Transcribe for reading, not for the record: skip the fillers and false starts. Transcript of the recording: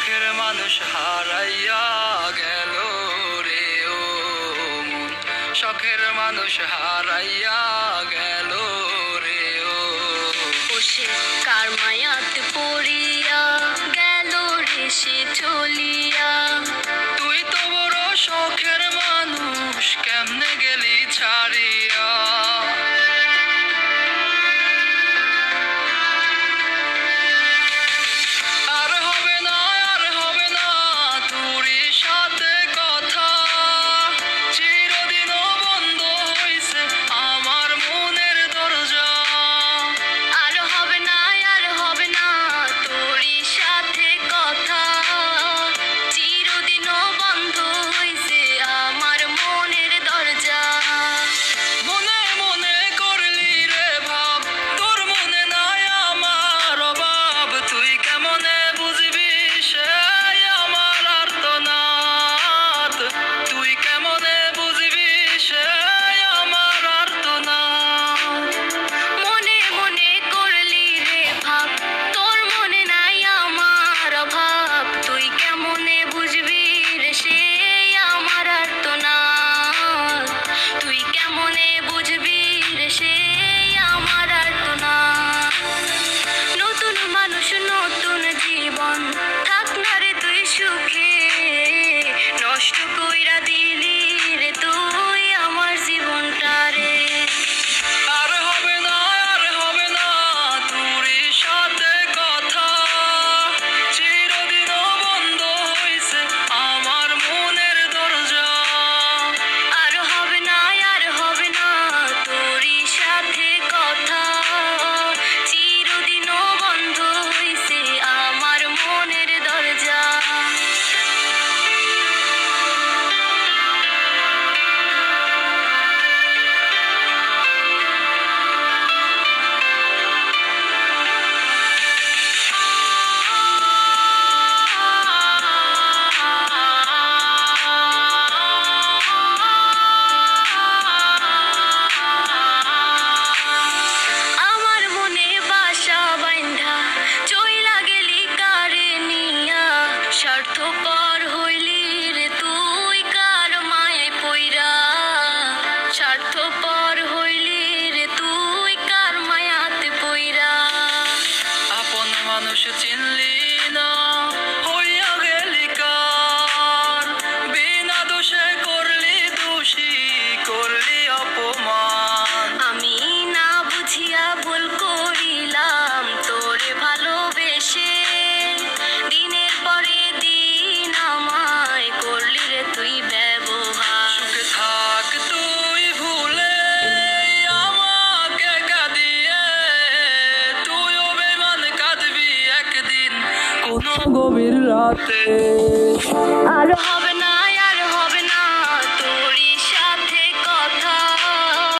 শখের মানুষ হারাইয়া গেল রে ও মন, শখের মানুষ হারাইয়া গেল রে ও। সে কার মায়াতে পড়িয়া গেল রে সে চলিয়া। তুই তো বড় শখের মানুষ, কেমনে গেলি ছাড়িয়া। আর হবে না, আর হবে না তোরই সাথে কথা, চিরদিনও বন্ধ হইছে আমার মনের দরজা। আর হবে না, আর হবে না তোরই সাথে কথা, চিরদিনও বন্ধ হইছে আমার মনের দরজা। মনে মনে করলি রে ভাব, তোর মনে নাই আমার অভাব। তুই কেমনে বুঝবি সেই আমার আর্তনাদ, তুই কেমনে বুঝবি সেই আমার আর্তনাদ। মনে মনে করলি রে ভাব, তোর মনে নাই আমার অভাব। তুই কেমনে বুঝবি রে সে আমার আর্তনাদ, তুই কেমনে বুঝবি রে সে আমার আর্তনাদ। নতুন মানুষ নতুন জীবন, থাক না রে তুই সুখে, নষ্ট কইরা দিলি রে তুই আমার জীবনটা রে। আর হবে না, আর হবে না তোরই সাথে কথা, চিরদিনও বন্ধ হইছে আমার মনের দরজা। আর হবে না, আর হবে না তোরই সাথে কথা, চিরদিনও বন্ধ হইছে আমার মনের দরজা। আমার মনে বাসা বাইন্ধা চইলা গেলি কারে নিয়া, স্বার্থপর হইলি রে তুই কার মায়ে পইরা। স্বার্থপর হইলি রে তুই কার মায়াতে পইরা। আপন মানুষ চিনলি না, হইয়া গেলি কার, বিনা দোষে করলি দোষী, করলি অপমান। আমি না বুঝিয়া ভুল করিলাম তোরে ভালোবেসে, দিনের পরে দিন আমায় করলি রে তুই ব্যবহার। সুখে থাক তুই ভুলে আমাকে কাঁদিয়ে, তুইও বেমান কাঁদবি একদিন কোনো গভীর রাতে। আর হবে